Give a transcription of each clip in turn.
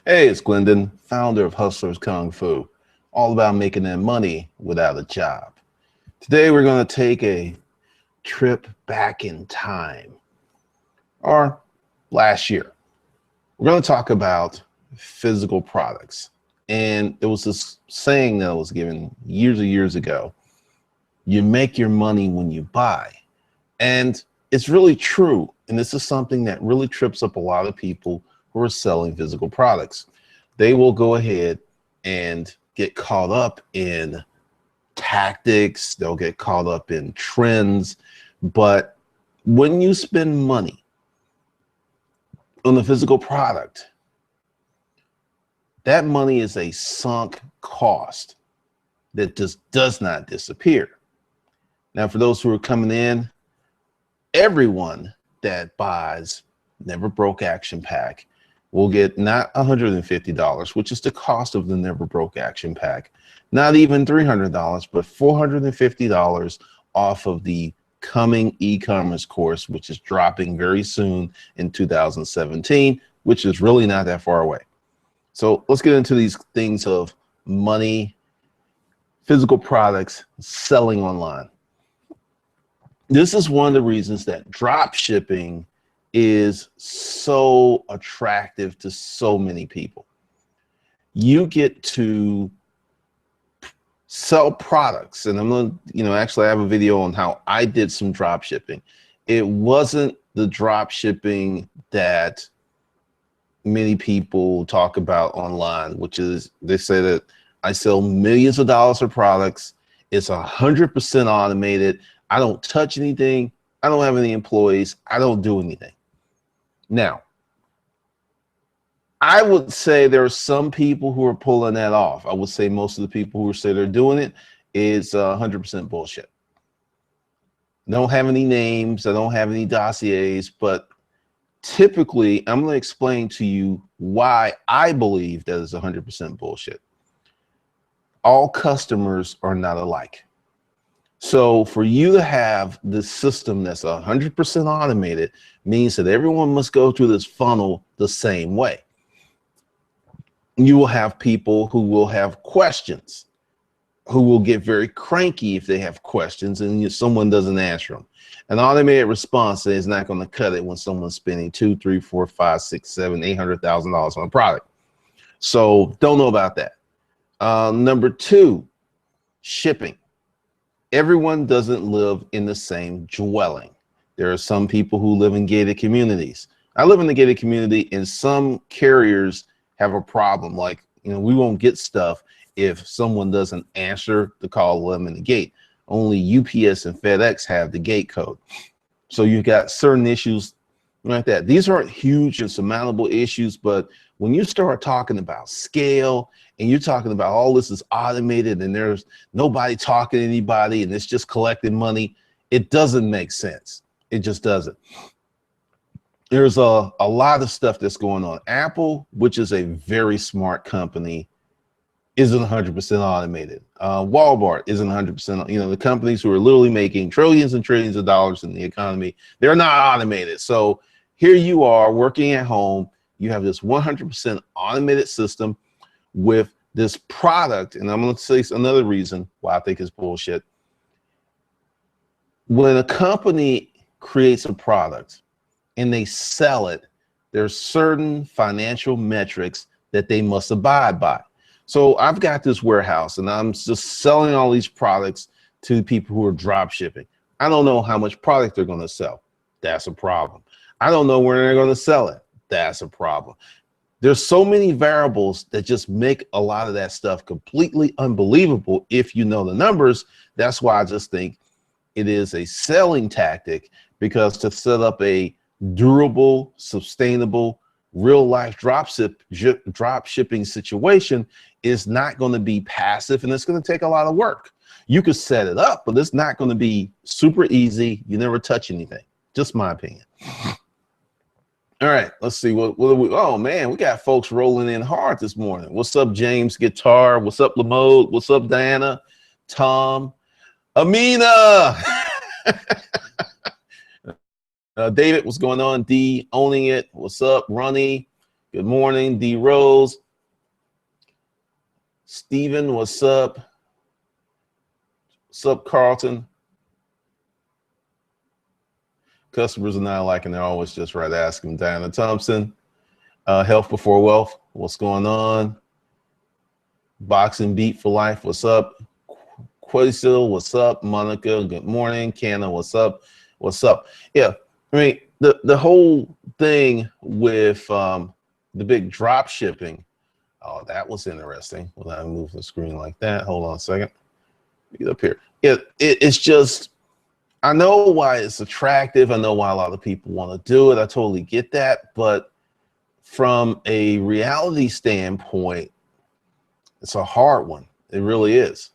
Hey, it's Glendon, founder of Hustlers Kung Fu, all about making that money without a job. Today, we're going to take a trip back in time, or last year. We're going to talk about physical products. And there was this saying that was given years and years ago: you make your money when you buy. And it's really true. And this is something that really trips up a lot of people who are selling physical products. They will go ahead and get caught up in tactics, they'll get caught up in trends. But when you spend money on the physical product, that money is a sunk cost that just does not disappear. Now, for those who are coming in, everyone that buys Never Broke Action Pack will get not $150, which is the cost of the Never Broke Action Pack, not even $300, but $450 off of the coming e-commerce course, which is dropping very soon in 2017, which is really not that far away. So let's get into these things of money, physical products, selling online. This is one of the reasons that drop shipping is so attractive to so many people. You get to sell products, and I'm going to, actually I have a video on how I did some drop shipping. It wasn't the drop shipping that many people talk about online, which is they say that I sell millions of dollars of products. It's 100% automated. I don't touch anything. I don't have any employees. I don't do anything. Now, I would say there are some people who are pulling that off. I would say most of the people who say they're doing it is 100% bullshit. I don't have any names. I don't have any dossiers, but typically I'm going to explain to you why I believe that is 100% bullshit. All customers are not alike. So for you to have this system that's 100% automated means that everyone must go through this funnel the same way. You will have people who will have questions, who will get very cranky if they have questions and someone doesn't answer them. An automated response is not going to cut it when someone's spending $2, $3, $4, $5, $6, $7, $800,000 on a product. So don't know about that. Number two, shipping. Everyone doesn't live in the same dwelling. There are some people who live in gated communities. I live in the gated community, and some carriers have a problem. Like, we won't get stuff if someone doesn't answer the call to them in the gate. Only UPS and FedEx have the gate code. So you've got certain issues like that. These aren't huge and surmountable issues, but when you start talking about scale and you're talking about all this is automated and there's nobody talking to anybody and it's just collecting money, it doesn't make sense. It just doesn't. There's a lot of stuff that's going on. Apple, which is a very smart company, isn't 100% automated. Walmart isn't 100%. The companies who are literally making trillions and trillions of dollars in the economy, they're not automated. So here you are working at home. You have this 100% automated system with this product. And I'm going to say another reason why I think it's bullshit. When a company creates a product and they sell it, there's certain financial metrics that they must abide by. So I've got this warehouse and I'm just selling all these products to people who are drop shipping. I don't know how much product they're going to sell. That's a problem. I don't know where they're going to sell it. That's a problem. There's so many variables that just make a lot of that stuff completely unbelievable if you know the numbers. That's why I just think it is a selling tactic, because to set up a durable, sustainable, real life drop shipping situation is not going to be passive, and it's going to take a lot of work. You could set it up, but it's not going to be super easy. You never touch anything. Just my opinion. All right, let's see what we. Oh man, we got folks rolling in hard this morning. What's up, James Guitar? What's up, Lamode? What's up, Diana? Tom, Amina, David. What's going on? D owning it. What's up, Ronnie? Good morning, D Rose. Steven, what's up? What's up, Carlton? Customers are not liking, they're always just right asking. Diana Thompson, Health Before Wealth, what's going on? Boxing Beat for Life, what's up? Quasil, what's up? Monica, good morning. Canna, what's up? What's up? Yeah, I mean, the whole thing with the big drop shipping, oh, that was interesting. When I move the screen like that, hold on a second. Get up here. It's just, I know why it's attractive. I know why a lot of people want to do it. I totally get that. But from a reality standpoint, it's a hard one. It really is.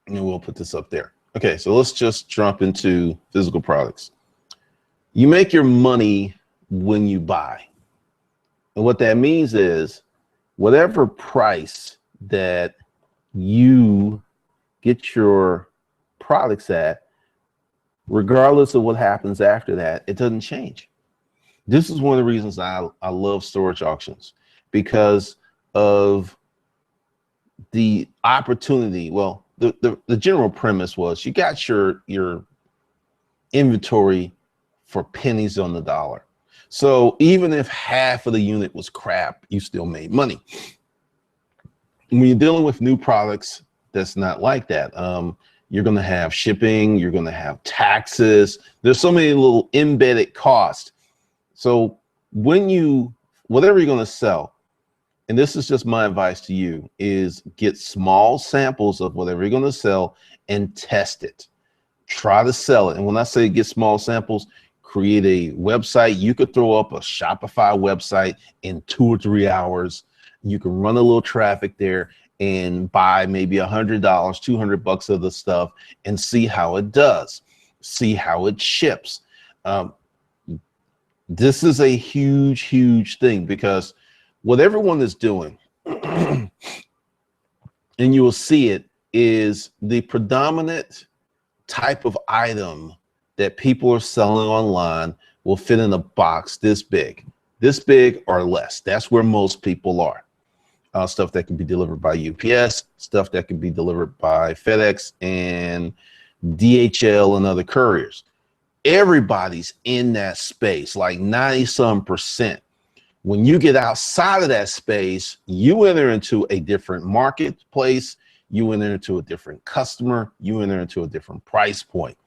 And we'll put this up there. Okay, so let's just jump into physical products. You make your money when you buy. And what that means is whatever price that you get your products at, regardless of what happens after that, it doesn't change. This is one of the reasons I love storage auctions, because of the opportunity. Well, the general premise was you got your inventory for pennies on the dollar. So even if half of the unit was crap, you still made money. When you're dealing with new products, that's not like that. You're going to have shipping, you're going to have taxes. There's so many little embedded costs. So when whatever you're going to sell, and this is just my advice to you, is get small samples of whatever you're going to sell and test it. Try to sell it. And when I say get small samples, create a website. You could throw up a Shopify website in 2 or 3 hours. You can run a little traffic there and buy maybe $100, $200 of the stuff and see how it does, see how it ships. This is a huge, huge thing, because what everyone is doing, and you will see it, is the predominant type of item that people are selling online will fit in a box this big or less. That's where most people are. Stuff that can be delivered by UPS, stuff that can be delivered by FedEx and DHL and other couriers. Everybody's in that space, like 90-some%. When you get outside of that space, you enter into a different marketplace, you enter into a different customer, you enter into a different price point.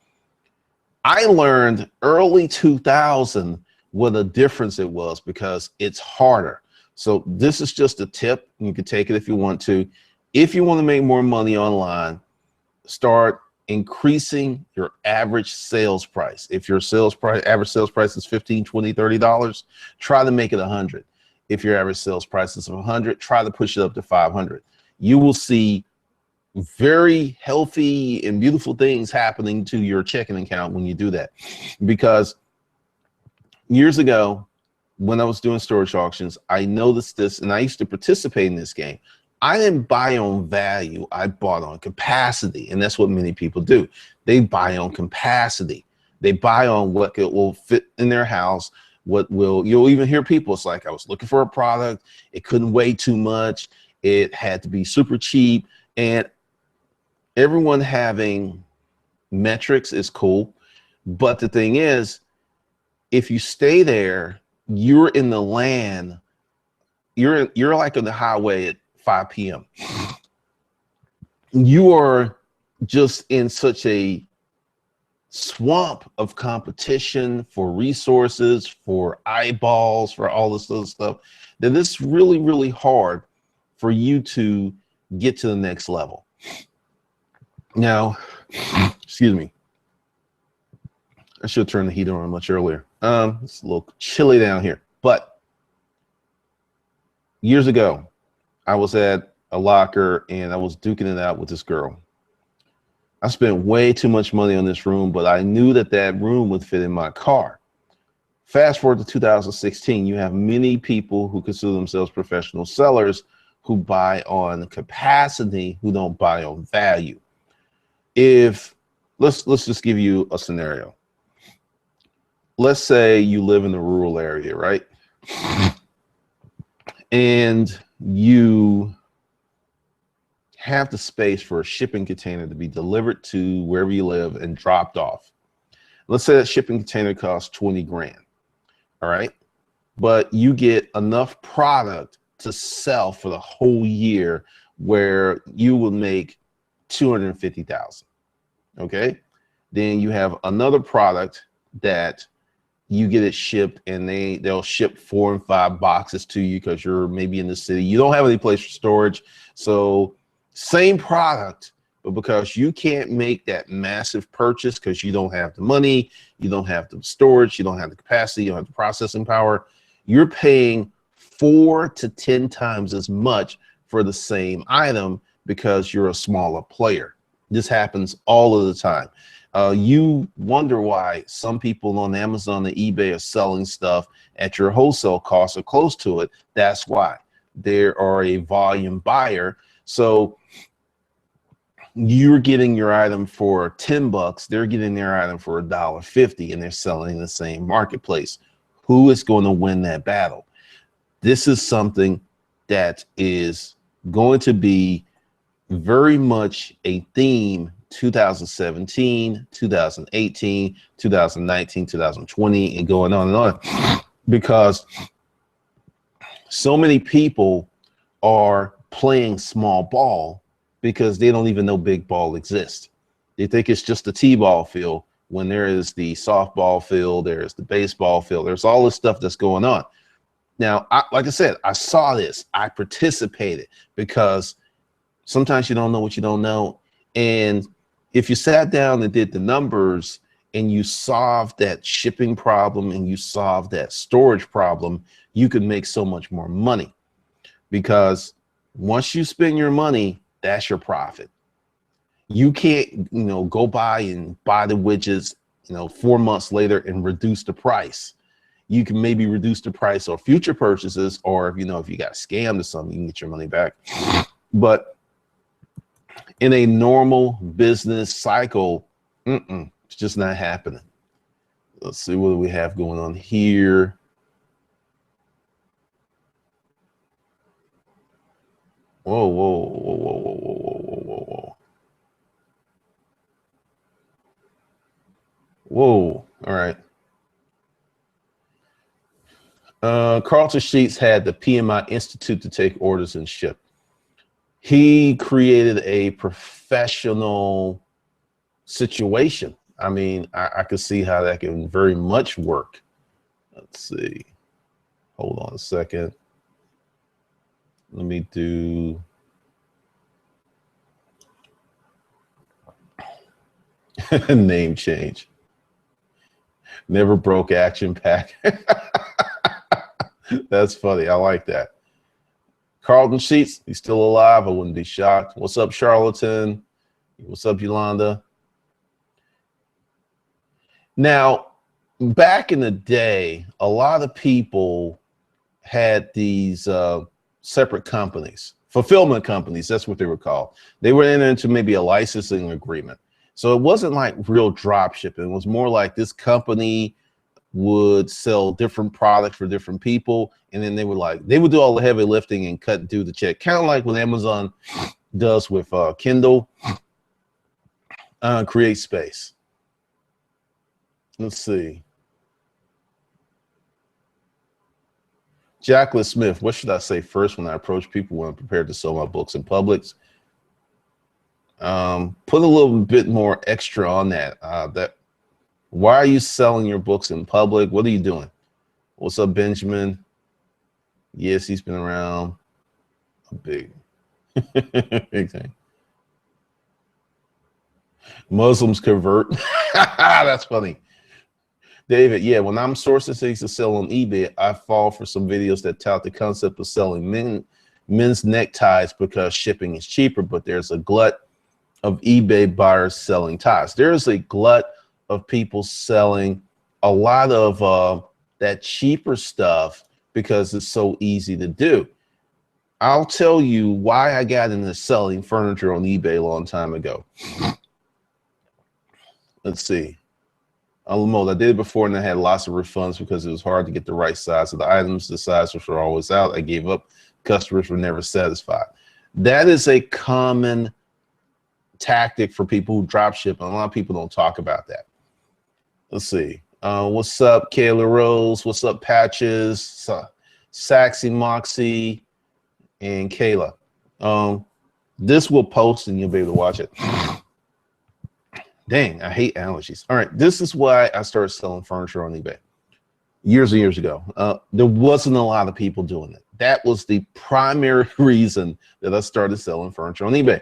I learned early 2000 what a difference it was, because it's harder. So this is just a tip. You can take it if you want to. If you want to make more money online, start increasing your average sales price. If your average sales price is $15, $20, $30, try to make it 100. If your average sales price is 100, try to push it up to 500. You will see very healthy and beautiful things happening to your checking account when you do that. Because years ago, when I was doing storage auctions, I noticed this, and I used to participate in this game. I didn't buy on value, I bought on capacity. And that's what many people do. They buy on capacity. They buy on what will fit in their house, you'll even hear people, it's like, I was looking for a product, it couldn't weigh too much, it had to be super cheap. And everyone having metrics is cool. But the thing is, if you stay there, you're in the land, you're like on the highway at 5 p.m. You are just in such a swamp of competition for resources, for eyeballs, for all this other stuff, that it's really, really hard for you to get to the next level. Now, excuse me, I should turn the heater on much earlier. It's a little chilly down here. But years ago, I was at a locker and I was duking it out with this girl. I spent way too much money on this room, but I knew that that room would fit in my car. Fast forward to 2016, you have many people who consider themselves professional sellers who buy on capacity, who don't buy on value. Let's just give you a scenario. Let's say you live in a rural area, right? and you have the space for a shipping container to be delivered to wherever you live and dropped off. Let's say that shipping container costs 20 grand. All right. But you get enough product to sell for the whole year where you will make 250,000. Okay. Then you have another product that you get it shipped, and they'll ship 4 and 5 boxes to you because you're maybe in the city. You don't have any place for storage. So same product, but because you can't make that massive purchase because you don't have the money, you don't have the storage, you don't have the capacity, you don't have the processing power, you're paying 4 to 10 times as much for the same item because you're a smaller player. This happens all of the time. You wonder why some people on Amazon and eBay are selling stuff at your wholesale cost or close to it. That's why. They are a volume buyer. So you're getting your item for 10 bucks. They're getting their item for $1.50, and they're selling in the same marketplace. Who is going to win that battle? This is something that is going to be very much a theme 2017, 2018, 2019, 2020, and going on and on, because so many people are playing small ball because they don't even know big ball exists. They think it's just a t-ball field when there is the softball field, there's the baseball field, there's all this stuff that's going on. Now, like I said, I saw this, I participated, because sometimes you don't know what you don't know. And if you sat down and did the numbers and you solved that shipping problem and you solved that storage problem, you could make so much more money, because once you spend your money, that's your profit. You can't, go buy the widgets, 4 months later and reduce the price. You can maybe reduce the price on future purchases, or if you got scammed or something, you can get your money back. But in a normal business cycle, it's just not happening. Let's see what we have going on here. Whoa, whoa, whoa, whoa, whoa, whoa, whoa, whoa, whoa. Whoa, all right. Carlton Sheets had the PMI Institute to take orders and ship. He created a professional situation. I mean, I could see how that can very much work. Let's see. Hold on a second. Let me do. Name change. Never broke action pack. That's funny. I like that. Carlton Sheets, he's still alive. I wouldn't be shocked. What's up, Charlatan? What's up, Yolanda? Now, back in the day, a lot of people had these separate companies, fulfillment companies. That's what they were called. They were entering into maybe a licensing agreement. So it wasn't like real drop shipping. It was more like this company would sell different products for different people, and then they would do all the heavy lifting and do the check, kind of like what Amazon does with Kindle. Create space. Let's see. Jacqueline Smith, what should I say first when I approach people when I'm prepared to sell my books in Publix? Put a little bit more extra on that. Why are you selling your books in public? What are you doing? What's up, Benjamin? Yes, he's been around. A big thing. Muslims convert. That's funny. David, yeah, when I'm sourcing things to sell on eBay, I fall for some videos that tout the concept of selling men's neckties because shipping is cheaper, but there's a glut of eBay buyers selling ties. There's a glut of people selling a lot of that cheaper stuff because it's so easy to do. I'll tell you why I got into selling furniture on eBay a long time ago. Let's see. Lamo, I did it before and I had lots of refunds because it was hard to get the right size of the items. The sizes were always out. I gave up. Customers were never satisfied. That is a common tactic for people who drop ship, and a lot of people don't talk about that. Let's see. What's up, Kayla Rose? What's up, Patches? Saxy Moxie and Kayla. This will post and you'll be able to watch it. Dang, I hate allergies. All right, this is why I started selling furniture on eBay years and years ago. There wasn't a lot of people doing it. That was the primary reason that I started selling furniture on eBay.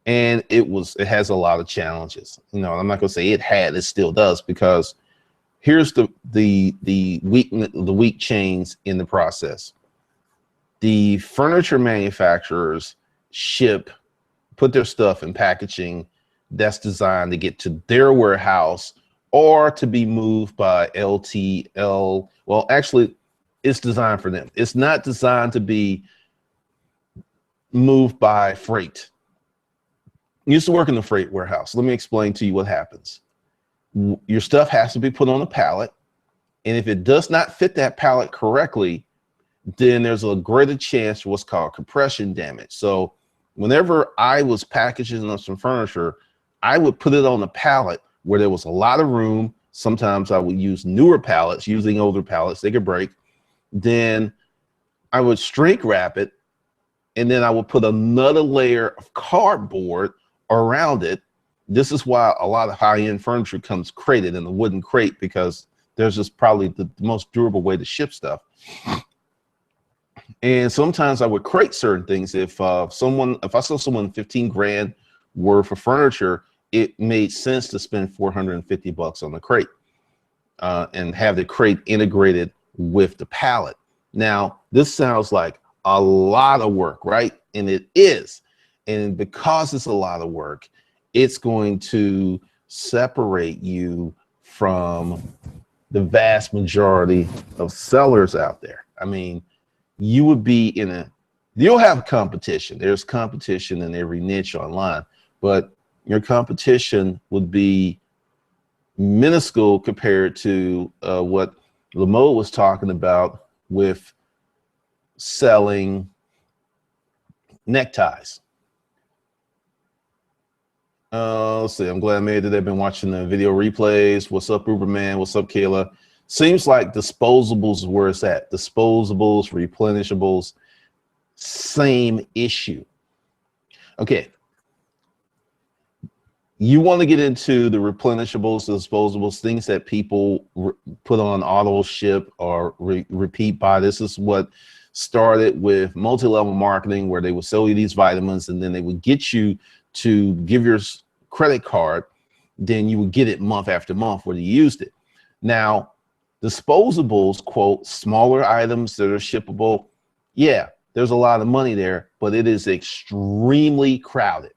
And it has a lot of challenges. You know, I'm not gonna say it still does, because here's the weak chains in the process. The furniture manufacturers put their stuff in packaging that's designed to get to their warehouse or to be moved by LTL. Well, actually, it's designed for them. It's not designed to be moved by freight. I used to work in the freight warehouse. Let me explain to you what happens. Your stuff has to be put on a pallet, and if it does not fit that pallet correctly, then there's a greater chance for what's called compression damage. So whenever I was packaging up some furniture, I would put it on a pallet where there was a lot of room. Sometimes I would use newer pallets, using older pallets, they could break. Then I would shrink wrap it, and then I would put another layer of cardboard around it. This is why a lot of high-end furniture comes crated in a wooden crate, because there's just probably the most durable way to ship stuff. And sometimes I would crate certain things. If I saw someone 15 grand worth of furniture, it made sense to spend $450 on the crate and have the crate integrated with the pallet. Now, this sounds like a lot of work, right? And it is. And because it's a lot of work, it's going to separate you from the vast majority of sellers out there. I mean, you would be you'll have competition. There's competition in every niche online, but your competition would be minuscule compared to what Lamo was talking about with selling neckties. Let's see. I'm glad I made it. I've been watching the video replays. What's up, Uberman? What's up, Kayla? Seems like disposables is where it's at. Disposables, replenishables, same issue. Okay. You want to get into the replenishables, the disposables, things that people put on auto ship or repeat buy. This is what started with multi-level marketing, where they would sell you these vitamins and then they would get you to give your credit card. Then you would get it month after month where you used it. Now, disposables, quote, smaller items that are shippable. Yeah, there's a lot of money there, but it is extremely crowded.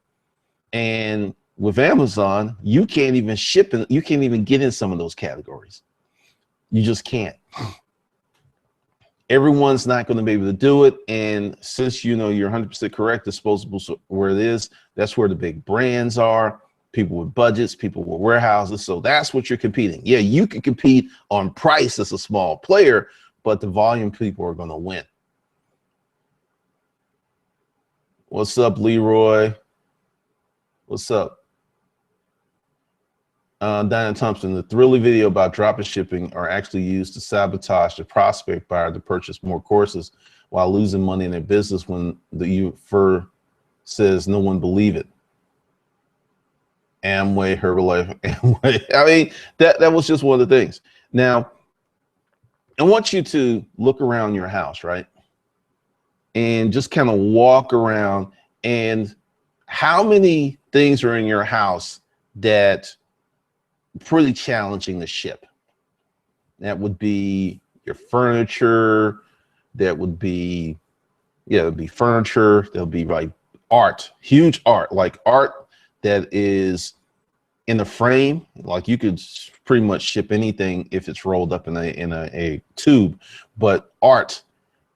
And with Amazon, you can't even ship and you can't even get in some of those categories. You just can't. Everyone's not going to be able to do it. And since you know you're 100% correct, disposables where it is, that's where the big brands are, people with budgets, people with warehouses. So that's what you're competing. Yeah, you can compete on price as a small player, but the volume people are going to win. What's up, Leroy? What's up? Diana Thompson, the Thrilly video about dropping shipping are actually used to sabotage the prospect buyer to purchase more courses while losing money in their business when the refer says no one believe it. Amway, Herbalife, Amway. I mean, that was just one of the things. Now, I want you to look around your house, right? And just kind of walk around, and how many things are in your house that pretty challenging to ship? That would be your furniture. That would be, yeah, it'd be furniture. There'll be like art, huge art, like art that is in the frame. Like you could pretty much ship anything if it's rolled up in a tube. But art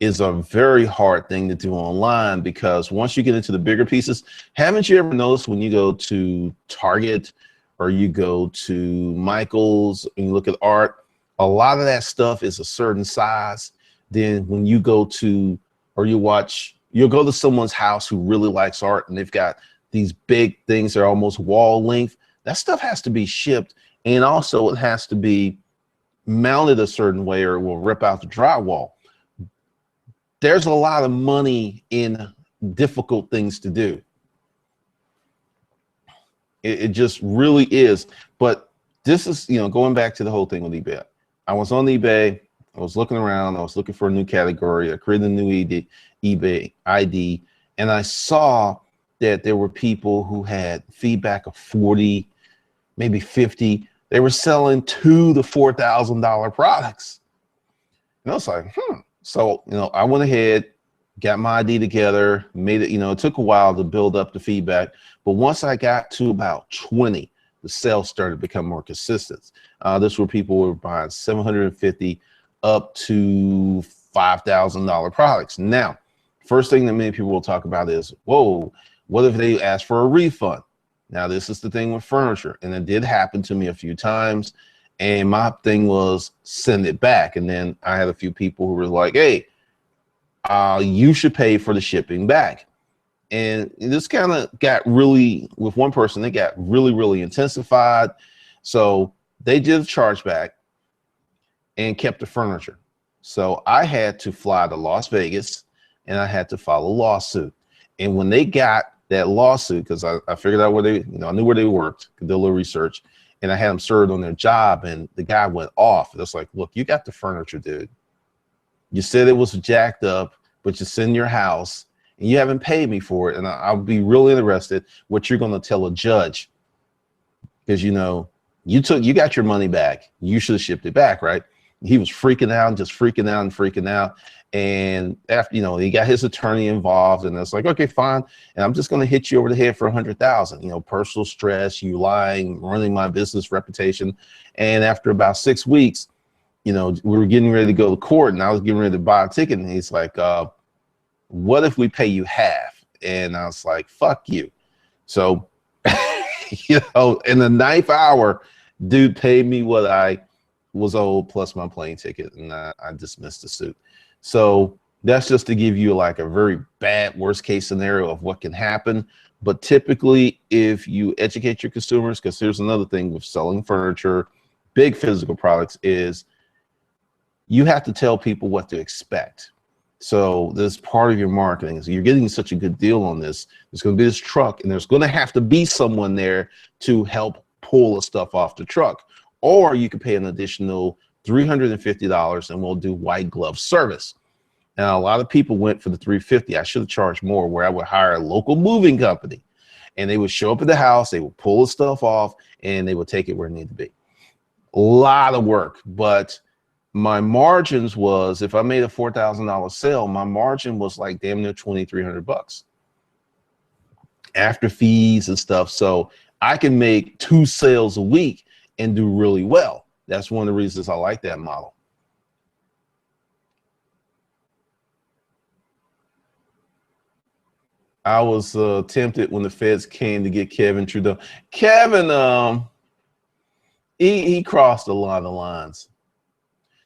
is a very hard thing to do online, because once you get into the bigger pieces, haven't you ever noticed when you go to Target or you go to Michael's and you look at art, a lot of that stuff is a certain size. Then when you go to, or you watch, you'll go to someone's house who really likes art and they've got these big things that are almost wall length. That stuff has to be shipped. And also it has to be mounted a certain way or it will rip out the drywall. There's a lot of money in difficult things to do. It just really is. But this is, you know, going back to the whole thing with eBay. I was on eBay. I was looking around. I was looking for a new category. I created a new eBay ID, and I saw that there were people who had feedback of 40, maybe 50. They were selling $2,000 to $4,000 products. And I was like, So, you know, I went ahead, got my ID together, made it, you know, it took a while to build up the feedback. But once I got to about 20, the sales started to become more consistent. This were people who were buying 750 up to $5,000 products. Now, first thing that many people will talk about is, whoa, what if they ask for a refund? Now, this is the thing with furniture, and it did happen to me a few times. And my thing was send it back. And then I had a few people who were like, hey, you should pay for the shipping back. And this kind of got really, with one person, they got really, really intensified. So they did a chargeback and kept the furniture. So I had to fly to Las Vegas and I had to file a lawsuit. And when they got that lawsuit, because I figured out where they, you know, I knew where they worked, could do a little research, and I had them served on their job, and the guy went off. It's like, look, you got the furniture, dude. You said it was jacked up, but it's in your house, and you haven't paid me for it. And I'll be real interested what you're going to tell a judge, because, you know, you got your money back. You should have shipped it back, right? He was freaking out, just freaking out and freaking out. And after, you know, he got his attorney involved, and it's like, okay, fine. And I'm just going to hit you over the head for 100,000, you know, personal stress, you lying, running my business reputation. And after about 6 weeks, you know, we were getting ready to go to court, and I was getting ready to buy a ticket. And he's like, what if we pay you half? And I was like, fuck you. So, you know, in the 9th hour, dude paid me what I was owed plus my plane ticket, and I dismissed the suit. So that's just to give you like a very bad worst case scenario of what can happen. But typically, if you educate your consumers, because here's another thing with selling furniture, big physical products, is you have to tell people what to expect. So this part of your marketing is, you're getting such a good deal on this. There's going to be this truck, and there's going to have to be someone there to help pull the stuff off the truck. Or you could pay an additional $350 and we'll do white glove service. Now, a lot of people went for the $350. I should have charged more, where I would hire a local moving company, and they would show up at the house, they would pull the stuff off, and they would take it where it needed to be. A lot of work, but my margins was, if I made a $4,000 sale, my margin was like damn near $2,300 after fees and stuff. So I can make 2 sales a week and do really well. That's one of the reasons I like that model. I was tempted when the feds came to get Kevin Trudeau. Kevin, he crossed a lot of lines.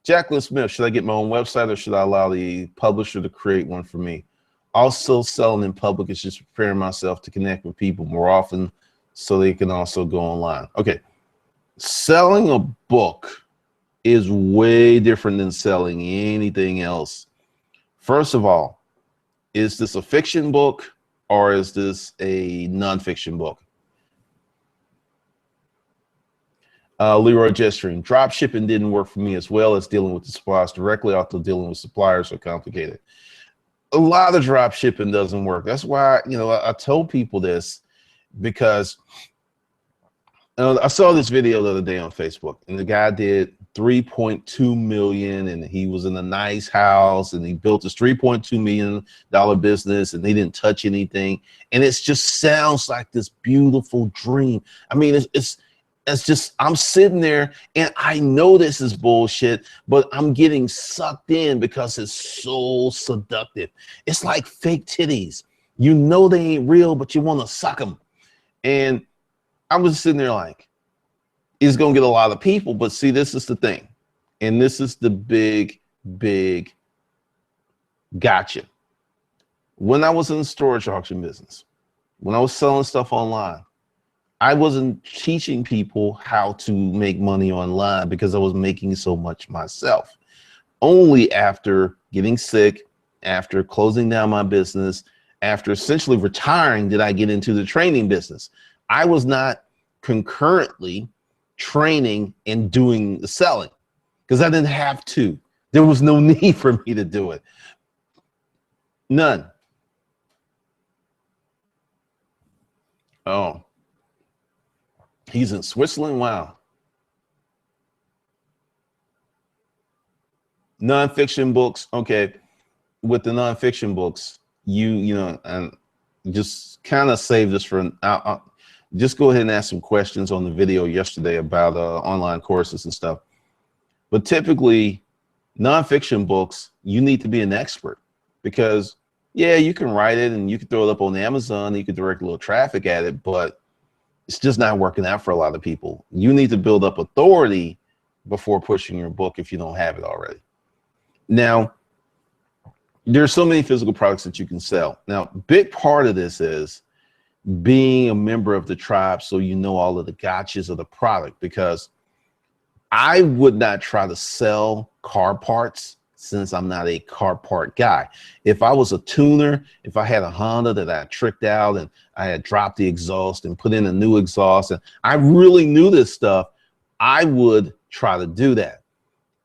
Jacqueline Smith, should I get my own website or should I allow the publisher to create one for me? Also, selling in public is just preparing myself to connect with people more often so they can also go online. Okay, selling a book is way different than selling anything else. First of all, is this a fiction book or is this a nonfiction book? Leroy Gesturing, drop shipping didn't work for me as well as dealing with the suppliers directly. Also, dealing with suppliers are complicated. A lot of drop shipping doesn't work. That's why, you know, I told people this, because I saw this video the other day on Facebook, and the guy did 3.2 million, and he was in a nice house, and he built this $3.2 million business, and they didn't touch anything, and it just sounds like this beautiful dream. I mean, it's just, I'm sitting there and I know this is bullshit, but I'm getting sucked in because it's so seductive. It's like fake titties. You know they ain't real, but you want to suck them. And I was sitting there like, is going to get a lot of people. But see, this is the thing. And this is the big gotcha. When I was in the storage auction business, when I was selling stuff online, I wasn't teaching people how to make money online because I was making so much myself. Only after getting sick, after closing down my business, after essentially retiring, did I get into the training business. I was not concurrently training and doing the selling because I didn't have to. There was no need for me to do it. None. Oh, he's in Switzerland. Wow. Nonfiction books. Okay. With the nonfiction books, you know, and just kind of save this for just go ahead and ask some questions on the video yesterday about online courses and stuff. But typically, nonfiction books, you need to be an expert because, yeah, you can write it and you can throw it up on Amazon and you can direct a little traffic at it, but it's just not working out for a lot of people. You need to build up authority before pushing your book if you don't have it already. Now, there's so many physical products that you can sell. Now, big part of this is being a member of the tribe so you know all of the gotchas of the product, because I would not try to sell car parts since I'm not a car part guy. If I was a tuner, if I had a Honda that I tricked out and I had dropped the exhaust and put in a new exhaust and I really knew this stuff, I would try to do that.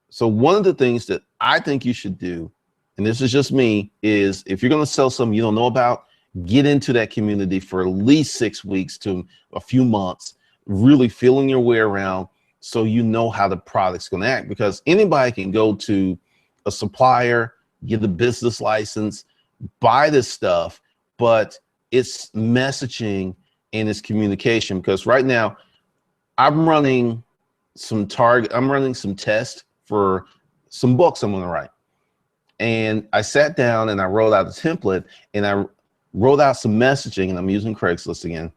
So one of the things that I think you should do, and this is just me, is if you're going to sell something you don't know about, get into that community for at least 6 weeks to a few months, really feeling your way around so you know how the product's going to act, because anybody can go to a supplier, get a business license, buy this stuff, but it's messaging and it's communication. Because right now I'm running some tests for some books I'm going to write. And I sat down and I wrote out a template and I wrote out some messaging, and I'm using Craigslist again.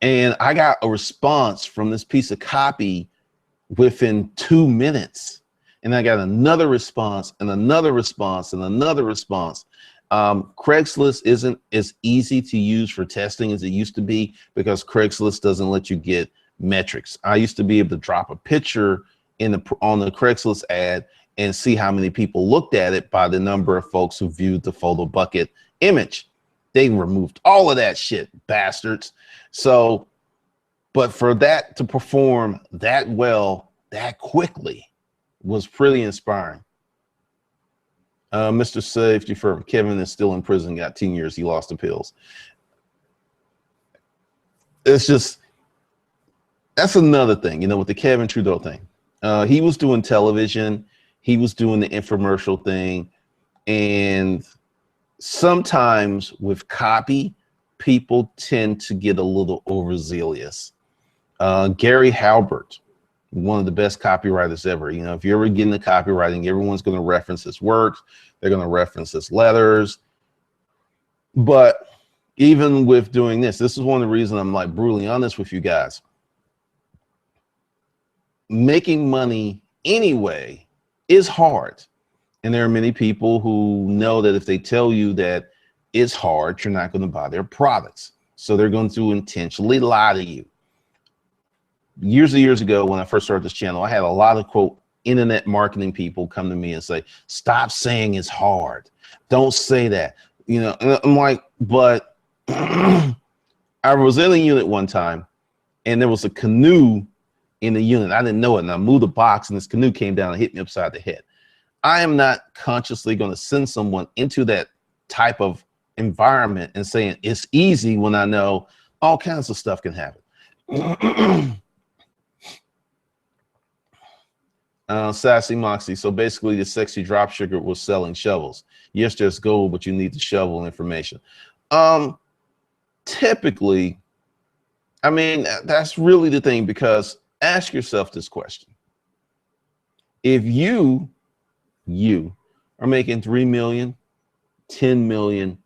And I got a response from this piece of copy within 2 minutes. And I got another response and another response and another response. Craigslist isn't as easy to use for testing as it used to be because Craigslist doesn't let you get metrics. I used to be able to drop a picture on the Craigslist ad and see how many people looked at it by the number of folks who viewed the photo bucket image. They removed all of that shit, bastards. So, but for that to perform that well, that quickly was pretty inspiring. Mr. Safety Firm, Kevin is still in prison, got 10 years, he lost appeals. It's just, that's another thing, you know, with the Kevin Trudeau thing. He was doing television, he was doing the infomercial thing, and sometimes with copy, people tend to get a little overzealous. Gary Halbert, one of the best copywriters ever. You know, if you're ever getting the copywriting, everyone's going to reference his works. They're going to reference his letters. But even with doing this is one of the reasons I'm like brutally honest with you guys. Making money anyway is hard. And there are many people who know that if they tell you that it's hard, you're not going to buy their products. So they're going to intentionally lie to you. Years and years ago, when I first started this channel, I had a lot of, quote, internet marketing people come to me and say, stop saying it's hard. Don't say that. You know, and I'm like, but I was in a unit one time and there was a canoe in the unit. I didn't know it. And I moved the box and this canoe came down and hit me upside the head. I am not consciously going to send someone into that type of environment and saying it's easy when I know all kinds of stuff can happen. Sassy Moxie. So basically the sexy drop shipper was selling shovels. Yes, there's gold, but you need the shovel information. Typically, I mean, that's really the thing, because ask yourself this question. If you are making 3 million, 10 million,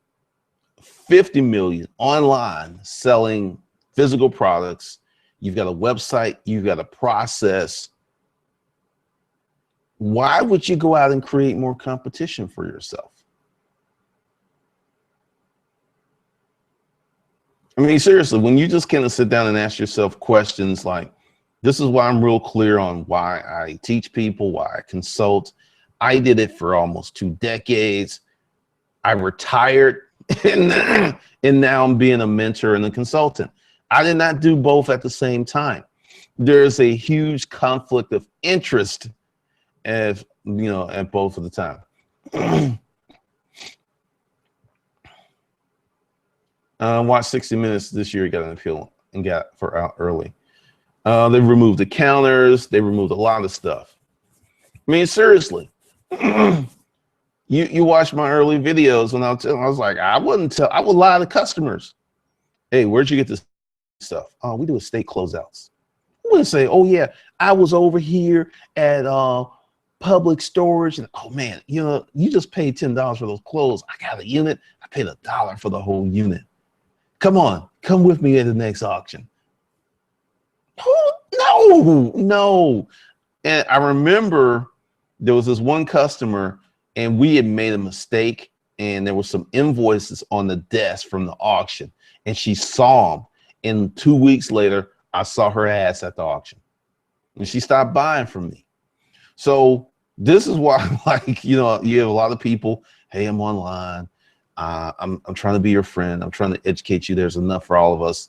50 million online selling physical products, you've got a website, you've got a process. Why would you go out and create more competition for yourself? I mean, seriously, when you just kind of sit down and ask yourself questions like, this is why I'm real clear on why I teach people, why I consult. I did it for almost 2 decades. I retired and now I'm being a mentor and a consultant. I did not do both at the same time. There's a huge conflict of interest at both of the time. Watched 60 Minutes this year. Got an appeal and got for out early. They removed the counters. They removed a lot of stuff. I mean, seriously, you watch my early videos when I was like, I would lie to customers. Hey, where'd you get this stuff? Oh, we do estate closeouts. I wouldn't say, oh yeah, I was over here at public storage, and oh man, you just paid $10 for those clothes. I got a unit. I paid $1 for the whole unit. Come on, come with me at the next auction. No. And I remember there was this one customer, and we had made a mistake, and there were some invoices on the desk from the auction, and she saw them. And 2 weeks later, I saw her ass at the auction, and she stopped buying from me. So this is why, like, you have a lot of people, hey, I'm online. I'm trying to be your friend. I'm trying to educate you. There's enough for all of us.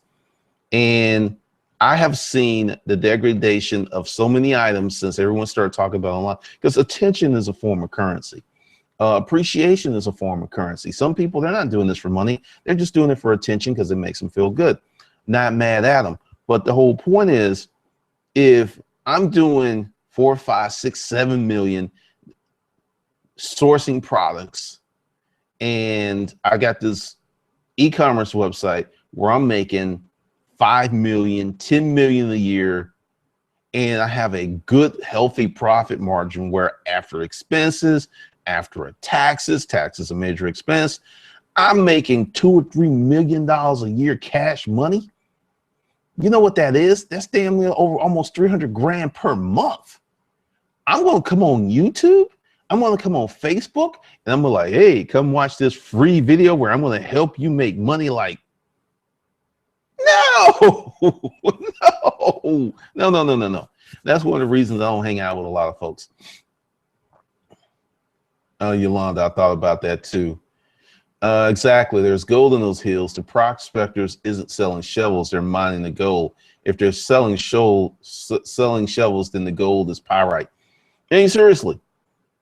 And I have seen the degradation of so many items since everyone started talking about online, because attention is a form of currency. Appreciation is a form of currency. Some people, they're not doing this for money. They're just doing it for attention because it makes them feel good. Not mad at them. But the whole point is, if I'm doing 4, 5, 6, 7 million sourcing products, and I got this e-commerce website where I'm making 5 million, 10 million a year, and I have a good, healthy profit margin where after expenses, after taxes a major expense, I'm making $2 or $3 million a year cash money. You know what that is? That's damn near over almost 300 grand per month. I'm going to come on YouTube. I'm going to come on Facebook, and I'm going to like, hey, come watch this free video where I'm going to help you make money. Like, no. That's one of the reasons I don't hang out with a lot of folks. Yolanda, I thought about that too. Exactly. There's gold in those hills. The prospectors isn't selling shovels. They're mining the gold. If they're selling shovels, then the gold is pyrite. And seriously,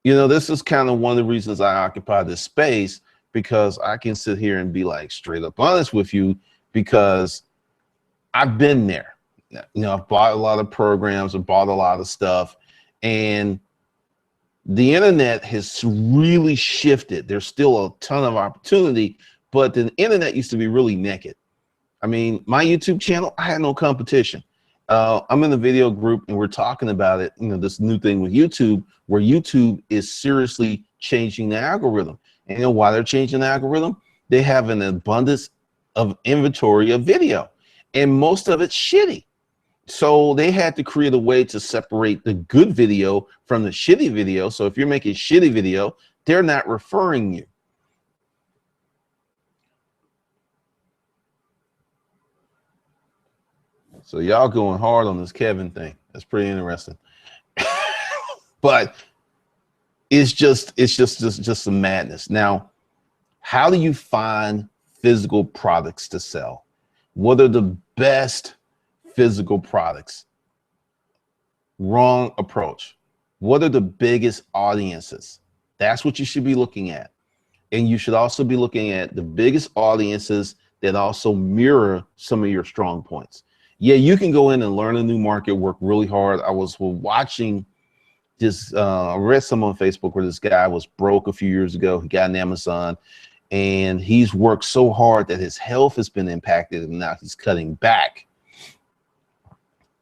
this is kind of one of the reasons I occupy this space, because I can sit here and be like straight up honest with you, because I've been there. I've bought a lot of programs, I've bought a lot of stuff, and the internet has really shifted. There's still a ton of opportunity, but the internet used to be really naked. I mean, my YouTube channel, I had no competition. I'm in the video group, and we're talking about it, this new thing with YouTube, where YouTube is seriously changing the algorithm. And why they're changing the algorithm? They have an abundance of inventory of video, and most of it's shitty. So they had to create a way to separate the good video from the shitty video. So if you're making shitty video, they're not referring you. So y'all going hard on this Kevin thing. That's pretty interesting. But it's just some madness. Now, how do you find physical products to sell? What are the best physical products? Wrong approach. What are the biggest audiences? That's what you should be looking at. And you should also be looking at the biggest audiences that also mirror some of your strong points. Yeah, you can go in and learn a new market, work really hard. I was watching this, I read some on Facebook where this guy was broke a few years ago. He got an Amazon, and he's worked so hard that his health has been impacted, and now he's cutting back.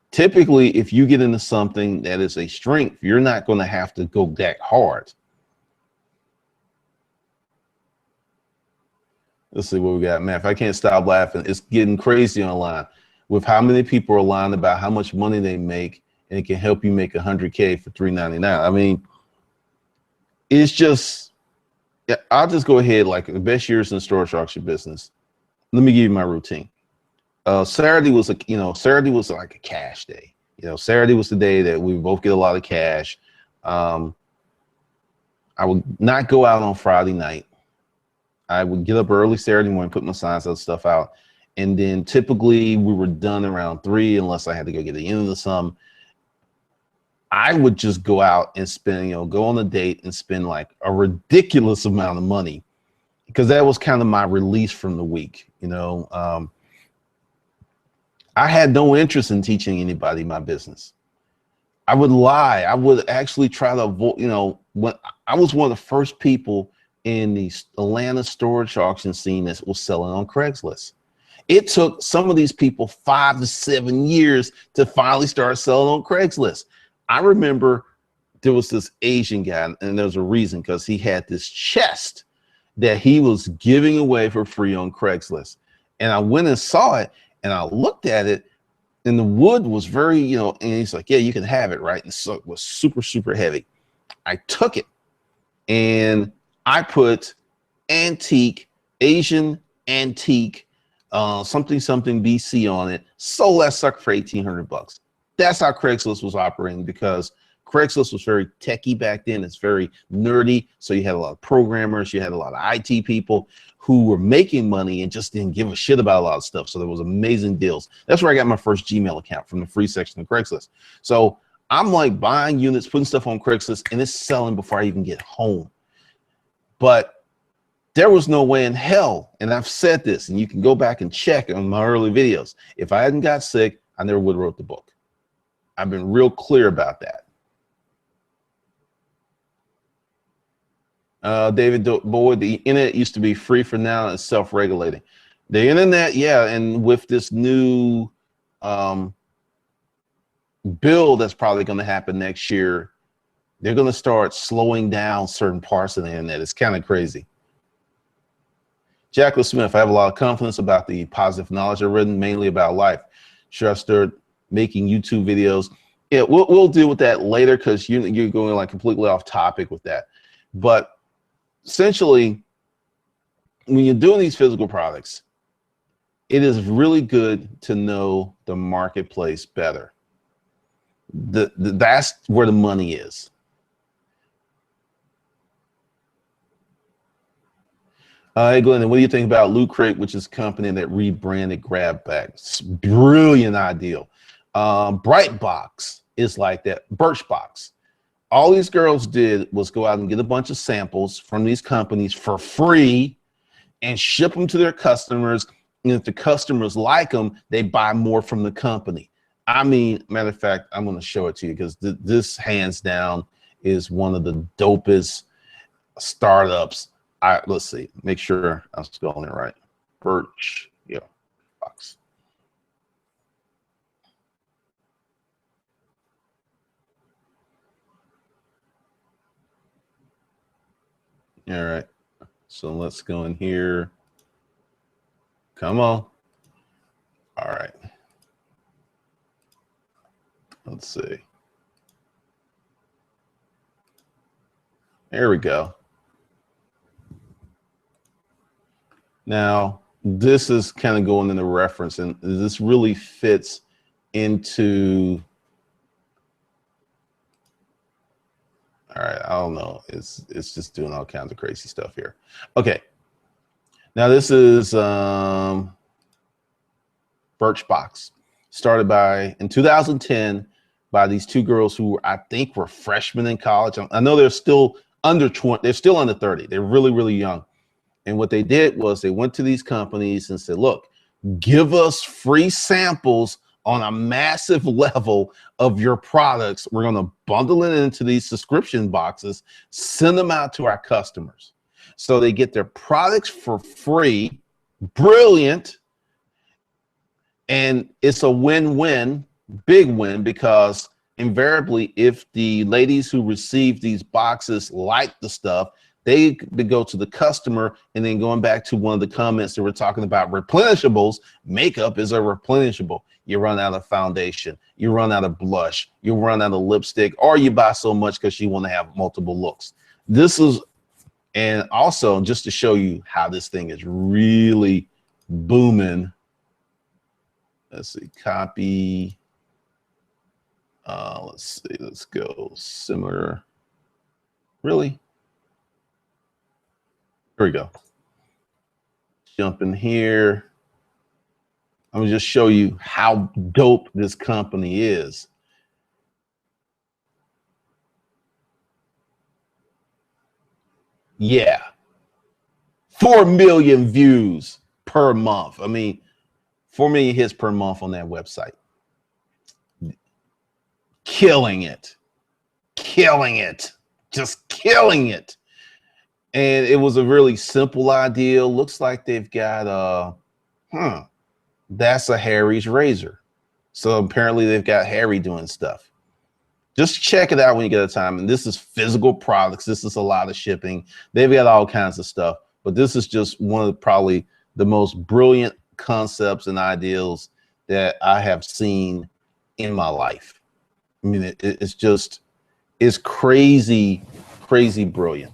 Typically, if you get into something that is a strength, you're not going to have to go that hard. Let's see what we got. Man, if I can't stop laughing, it's getting crazy online. with how many people are lying about how much money they make, and it can help you make 100K for $3.99. I mean, it's just, I'll just go ahead, like the best years in the storage auction business. Let me give you my routine. Saturday was Saturday was like a cash day. Saturday was the day that we both get a lot of cash. I would not go out on Friday night. I would get up early Saturday morning, put my signs and stuff out. And then typically we were done around 3 unless I had to go get the end of the sum. I would just go out and spend, go on a date and spend like a ridiculous amount of money, because that was kind of my release from the week. I had no interest in teaching anybody my business. I would lie. I would actually try to avoid, when I was one of the first people in the Atlanta storage auction scene that was selling on Craigslist. It took some of these people 5 to 7 years to finally start selling on Craigslist. I remember there was this Asian guy, and there's a reason, because he had this chest that he was giving away for free on Craigslist. And I went and saw it, and I looked at it, and the wood was very, and he's like, yeah, you can have it, right? And so it was super, super heavy. I took it, and I put antique, Asian antique, something BC on it, sold that sucker for $1,800. That's how Craigslist was operating, because Craigslist was very techie back then. It's very nerdy. So you had a lot of programmers, you had a lot of IT people who were making money and just didn't give a shit about a lot of stuff. So there was amazing deals. That's where I got my first Gmail account, from the free section of Craigslist. So I'm like buying units, putting stuff on Craigslist, and it's selling before I even get home. But there was no way in hell, and I've said this, and you can go back and check on my early videos, if I hadn't got sick, I never would have wrote the book. I've been real clear about that. David Boyd, the internet used to be free, for now it's self-regulating. The internet, yeah, and with this new bill that's probably going to happen next year, they're going to start slowing down certain parts of the internet. It's kind of crazy. Jacqueline Smith, I have a lot of confidence about the positive knowledge I've written, mainly about life. Should I start making YouTube videos? Yeah, we'll deal with that later, because you're going like completely off topic with that. But essentially, when you're doing these physical products, it is really good to know the marketplace better. That's where the money is. Hey, Glenn, what do you think about Loot Crate, which is a company that rebranded grab bags? Brilliant idea. Brightbox is like that. Birchbox. All these girls did was go out and get a bunch of samples from these companies for free and ship them to their customers. And if the customers like them, they buy more from the company. I mean, matter of fact, I'm going to show it to you, because this hands down is one of the dopest startups. Let's see, make sure I'm spelling it right. Birch, yeah, box. All right, so let's go in here. Come on. All right. Let's see. There we go. Now, this is kind of going into reference, and this really fits into, all right, I don't know. It's just doing all kinds of crazy stuff here. Okay. Now this is Birchbox, started in 2010 by these two girls who I think were freshmen in college. I know they're still under 20, they're still under 30. They're really, really young. And what they did was they went to these companies and said, look, give us free samples on a massive level of your products. We're going to bundle it into these subscription boxes, send them out to our customers. So they get their products for free. Brilliant. And it's a win-win, big win, because invariably, if the ladies who receive these boxes like the stuff, They go to the customer, and then going back to one of the comments that we're talking about replenishables, makeup is a replenishable. You run out of foundation, you run out of blush, you run out of lipstick, or you buy so much because you want to have multiple looks. This is, and also just to show you how this thing is really booming. Let's see, copy. Let's see, let's go similar. Really? Here we go. Jump in here. I'm gonna just show you how dope this company is. Yeah, 4 million views per month. I mean, 4 million hits per month on that website. Killing it, just killing it. And it was a really simple idea. Looks like they've got that's a Harry's razor. So apparently they've got Harry doing stuff. Just check it out when you get a time. And this is physical products. This is a lot of shipping. They've got all kinds of stuff, but this is just one of probably the most brilliant concepts and ideals that I have seen in my life. I mean, it's crazy, crazy brilliant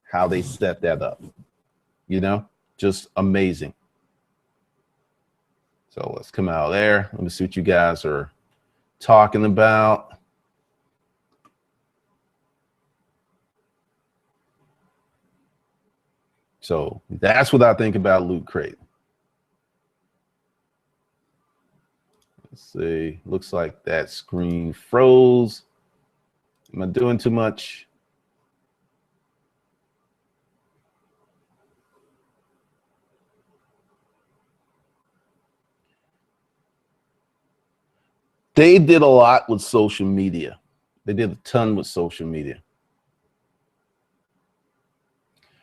how they set that up, you know, just amazing. So let's come out of there. Let me see what you guys are talking about. So that's what I think about Loot Crate. Let's see, looks like that screen froze. Am I doing too much? They did a lot with social media. They did a ton with social media.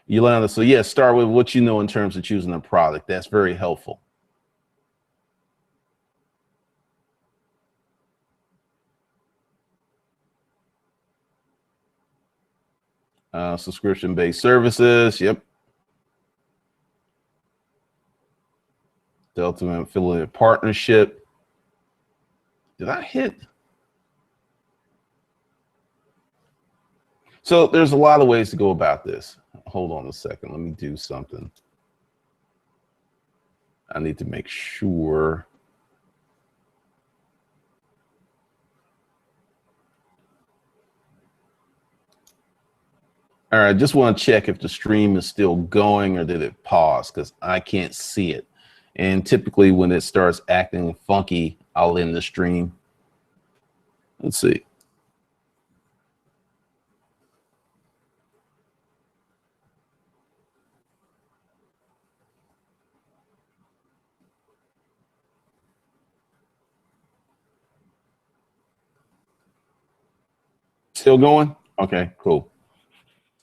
Yolanda, so yeah, start with what you know in terms of choosing a product. That's very helpful. Subscription-based services, yep. The ultimate affiliate partnership. Did I hit? So there's a lot of ways to go about this. Hold on a second. Let me do something. I need to make sure. All right, just want to check if the stream is still going or did it pause, because I can't see it. And typically when it starts acting funky, I'll end the stream. Let's see. Still going? Okay, cool.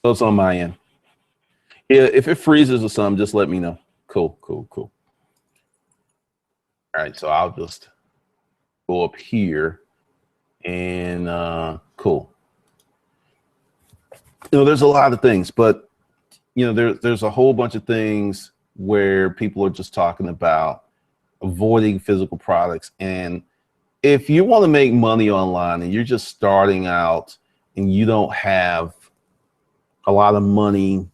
So it's on my end. Yeah, if it freezes or something, just let me know. Cool, cool, cool. All right, so I'll just go up here and cool. You know, there's a lot of things, but you know, there's a whole bunch of things where people are just talking about avoiding physical products. And if you want to make money online and you're just starting out and you don't have a lot of money,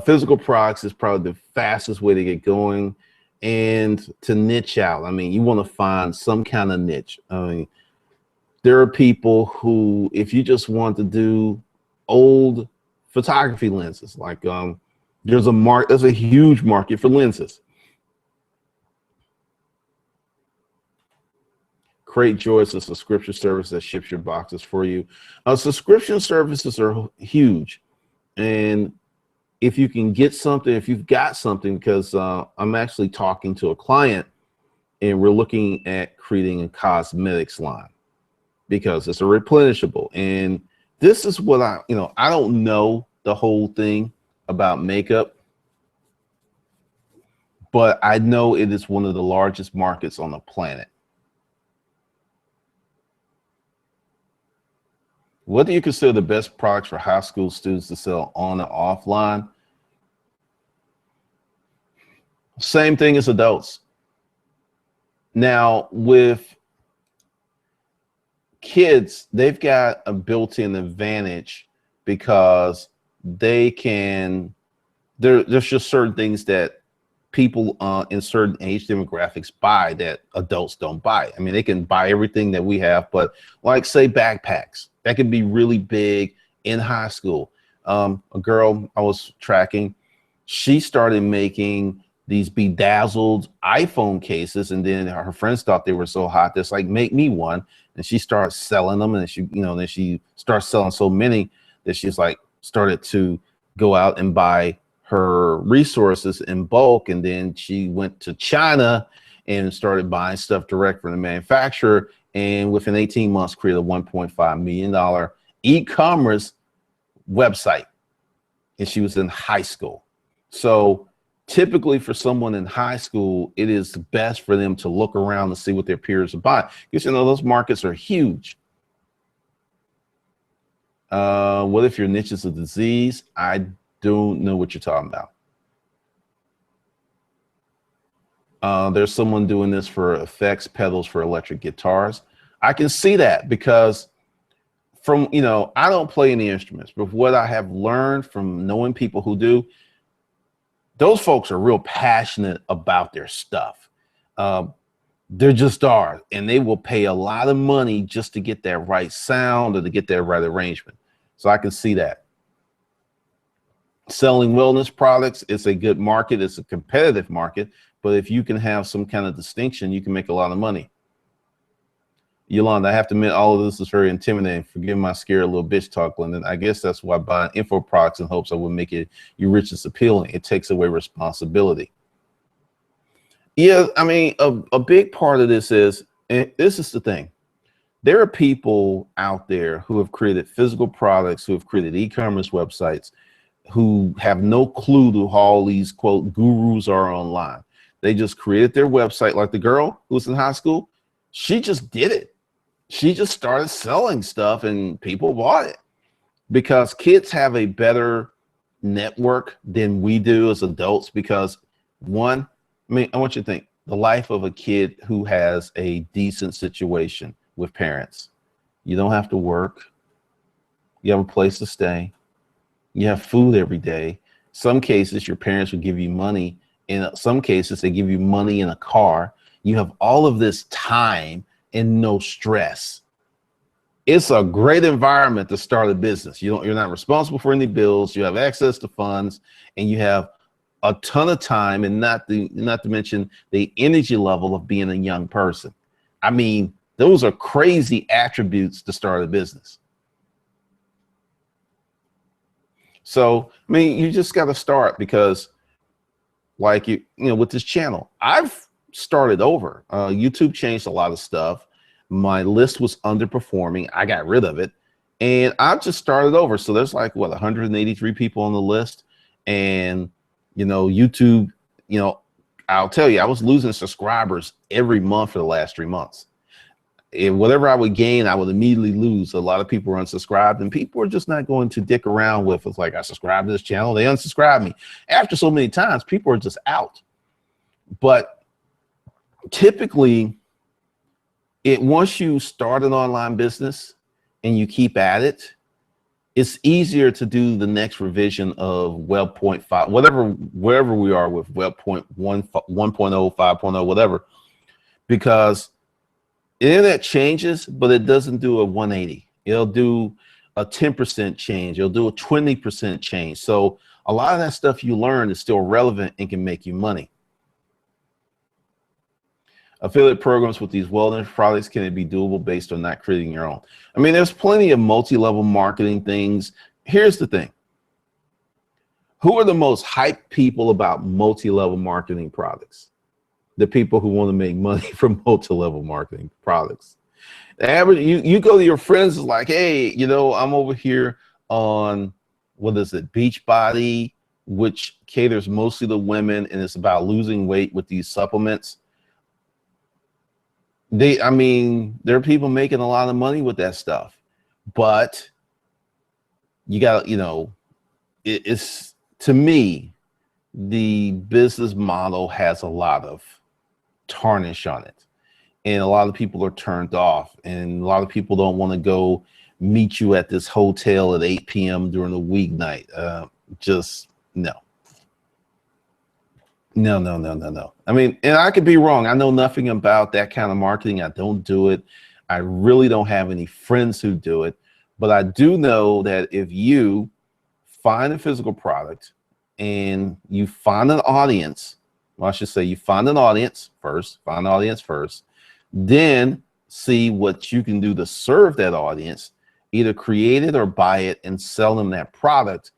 physical products is probably the fastest way to get going and to niche out. I mean, you want to find some kind of niche. I mean, there are people who, if you just want to do old photography lenses, like there's a huge market for lenses. Crate Joy is a subscription service that ships your boxes for you. Subscription services are huge. And if you can get something, if you've got something, because I'm actually talking to a client and we're looking at creating a cosmetics line because it's a replenishable. And this is what I don't know the whole thing about makeup, but I know it is one of the largest markets on the planet. What do you consider the best products for high school students to sell on and offline? Same thing as adults. Now, with kids, they've got a built-in advantage because they can, there's just certain things that people in certain age demographics buy that adults don't buy. I mean, they can buy everything that we have, but like say backpacks, that could be really big in high school. A girl I was tracking, she started making these bedazzled iPhone cases, and then her friends thought they were so hot, that's like, make me one. And she started selling them, and she, then she started selling so many that she's like started to go out and buy her resources in bulk, and then she went to China and started buying stuff direct from the manufacturer, and within 18 months created a $1.5 million e-commerce website, and she was in high school. So typically for someone in high school, it is best for them to look around and see what their peers are buying, because those markets are huge. What if your niche is a disease? I don't know what you're talking about. There's someone doing this for effects pedals for electric guitars. I can see that because from, I don't play any instruments, but what I have learned from knowing people who do, those folks are real passionate about their stuff. They just are, and they will pay a lot of money just to get that right sound or to get that right arrangement. So I can see that. Selling wellness products, it's a good market. It's a competitive market, but if you can have some kind of distinction, you can make a lot of money. Yolanda, I have to admit, all of this is very intimidating. Forgive my scary little bitch talk, London. I guess that's why buying info products in hopes I will make it your riches appealing. It takes away responsibility. Yeah, I mean, a big part of this is, and this is the thing, there are people out there who have created physical products, who have created e-commerce websites, who have no clue to how all these quote gurus are online. They just created their website, like the girl who was in high school. She just did it. She just started selling stuff and people bought it because kids have a better network than we do as adults. Because one, I mean, I want you to think the life of a kid who has a decent situation with parents. You don't have to work. You have a place to stay. You have food every day. Some cases your parents will give you money. In some cases they give you money in a car. You have all of this time and no stress. It's a great environment to start a business. You're not responsible for any bills. You have access to funds, and you have a ton of time, and not to mention the energy level of being a young person. I mean, those are crazy attributes to start a business. So, I mean, you just got to start, because like, with this channel, I've started over. YouTube changed a lot of stuff. My list was underperforming. I got rid of it, and I've just started over. So there's like, what, 183 people on the list. And, YouTube, I'll tell you, I was losing subscribers every month for the last 3 months. And whatever I would gain, I would immediately lose. A lot of people are unsubscribed, and people are just not going to dick around with it. Like, I subscribe to this channel, they unsubscribe me. After so many times, people are just out. But typically, once you start an online business and you keep at it, it's easier to do the next revision of Web 0.5, wherever we are with Web 1.0, 5.0, whatever, because the internet changes, but it doesn't do a 180. It'll do a 10% change. It'll do a 20% change. So a lot of that stuff you learn is still relevant and can make you money. Affiliate programs with these wellness products, can it be doable based on not creating your own? I mean, there's plenty of multi-level marketing things. Here's the thing. Who are the most hyped people about multi-level marketing products? The people who want to make money from multi-level marketing products. The average, you go to your friends, is like, hey, I'm over here on, what is it, Beachbody, which caters mostly to women, and it's about losing weight with these supplements. I mean, there are people making a lot of money with that stuff, but you got, it's, to me, the business model has a lot of tarnish on it, and a lot of people are turned off, and a lot of people don't want to go meet you at this hotel at 8 p.m. during a weeknight. Just no. No. I mean, and I could be wrong. I know nothing about that kind of marketing. I don't do it. I really don't have any friends who do it. But I do know that if you find a physical product and you find an audience, well, I should say you find an audience first, then see what you can do to serve that audience, either create it or buy it and sell them that product.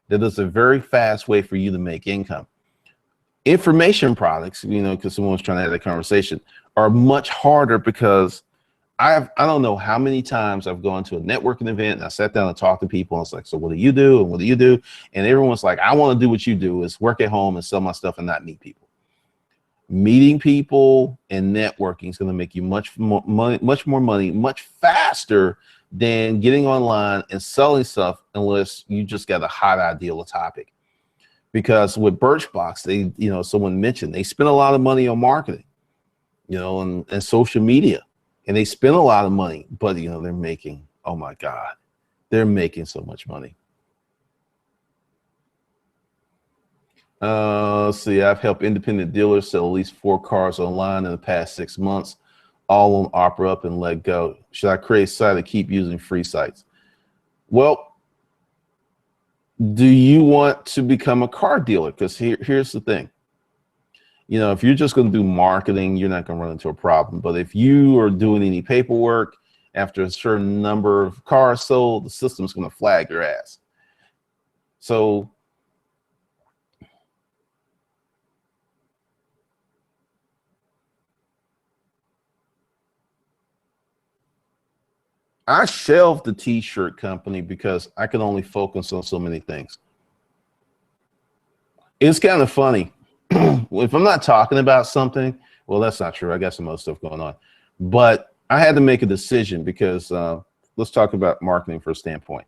That is a very fast way for you to make income. Information products, because someone was trying to have that conversation, are much harder because I don't know how many times I've gone to a networking event and I sat down and talked to people and it's like, so what do you do? And what do you do? And everyone's like, I want to do what you do, is work at home and sell my stuff and not meet people. Meeting people and networking is going to make you much more money, much faster than getting online and selling stuff, unless you just got a hot idea or topic. Because with Birchbox, they, someone mentioned they spend a lot of money on marketing, and social media, and they spend a lot of money, but they're making, oh my God, they're making so much money. Let's see, I've helped independent dealers sell at least 4 cars online in the past 6 months, all on Opera Up and Let Go. Should I create a site or keep using free sites? Well, do you want to become a car dealer? Because here's the thing. If you're just going to do marketing, you're not going to run into a problem. But if you are doing any paperwork after a certain number of cars sold, the system's going to flag your ass. So I shelved the t-shirt company because I could only focus on so many things. It's kind of funny. If I'm not talking about something, well, that's not true. I got some other stuff going on. But I had to make a decision because let's talk about marketing for a standpoint.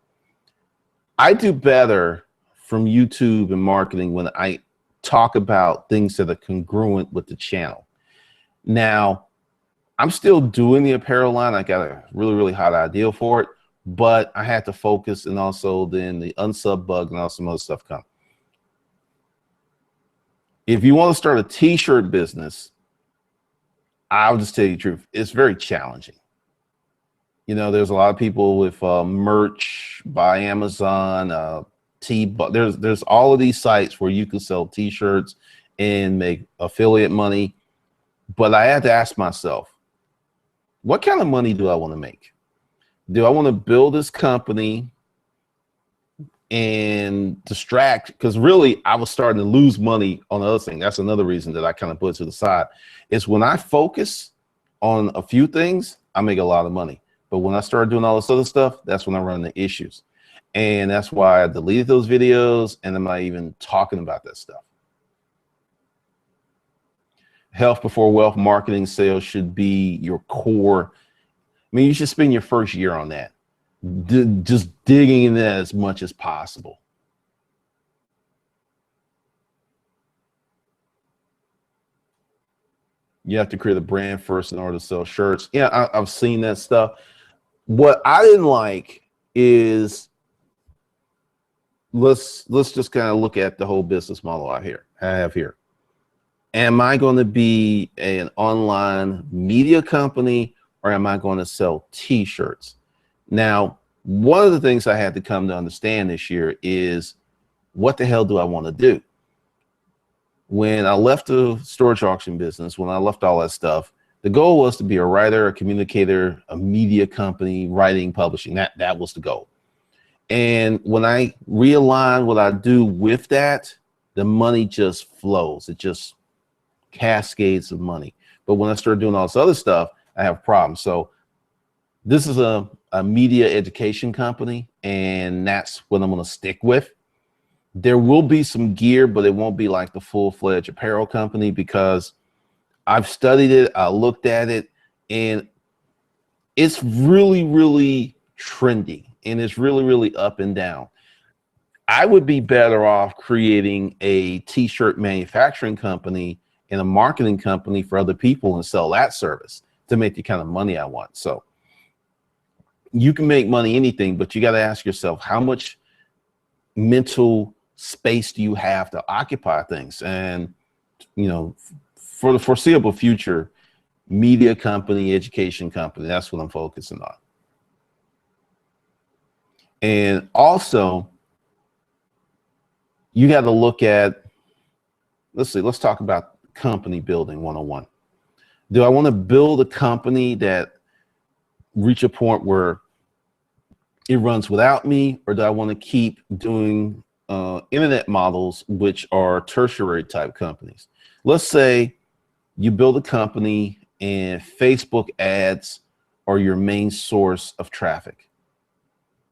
I do better from YouTube and marketing when I talk about things that are congruent with the channel. Now, I'm still doing the apparel line. I got a really, really hot idea for it, but I had to focus, and also then the unsub bug and all some other stuff come. If you want to start a t-shirt business, I'll just tell you the truth. It's very challenging. There's a lot of people with merch by Amazon, there's all of these sites where you can sell t-shirts and make affiliate money. But I had to ask myself, what kind of money do I want to make? Do I want to build this company and distract? Because really, I was starting to lose money on the other thing. That's another reason that I kind of put it to the side. Is when I focus on a few things, I make a lot of money. But when I started doing all this other stuff, that's when I run into issues. And that's why I deleted those videos, and I'm not even talking about that stuff. Health before wealth marketing sales should be your core. I mean, you should spend your first year on that, just digging in that as much as possible. You have to create a brand first in order to sell shirts. Yeah, I've seen that stuff. What I didn't like is, let's just kind of look at the whole business model I have here. Am I going to be an online media company, or am I going to sell t-shirts? Now, one of the things I had to come to understand this year is, what the hell do I want to do? When I left the storage auction business, when I left all that stuff, the goal was to be a writer, a communicator, a media company, writing, publishing. That was the goal. And when I realign what I do with that, the money just flows. It just cascades of money. But when I start doing all this other stuff, I have problems. So this is a media education company, and that's what I'm going to stick with. There will be some gear, but it won't be like the full-fledged apparel company, because I've studied it, I looked at it, and it's really, really trendy, and it's really, really up and down. I would be better off creating a t-shirt manufacturing company and a marketing company for other people and sell that service to make the kind of money I want. So you can make money anything, but you got to ask yourself, how much mental space do you have to occupy things? And, you know, for the foreseeable future, media company, education company, that's what I'm focusing on. And also, you got to look at, let's talk about company building 101. Do I want to build a company that reach a point where it runs without me, or do I want to keep doing internet models, which are tertiary type companies? Let's say you build a company and Facebook ads are your main source of traffic.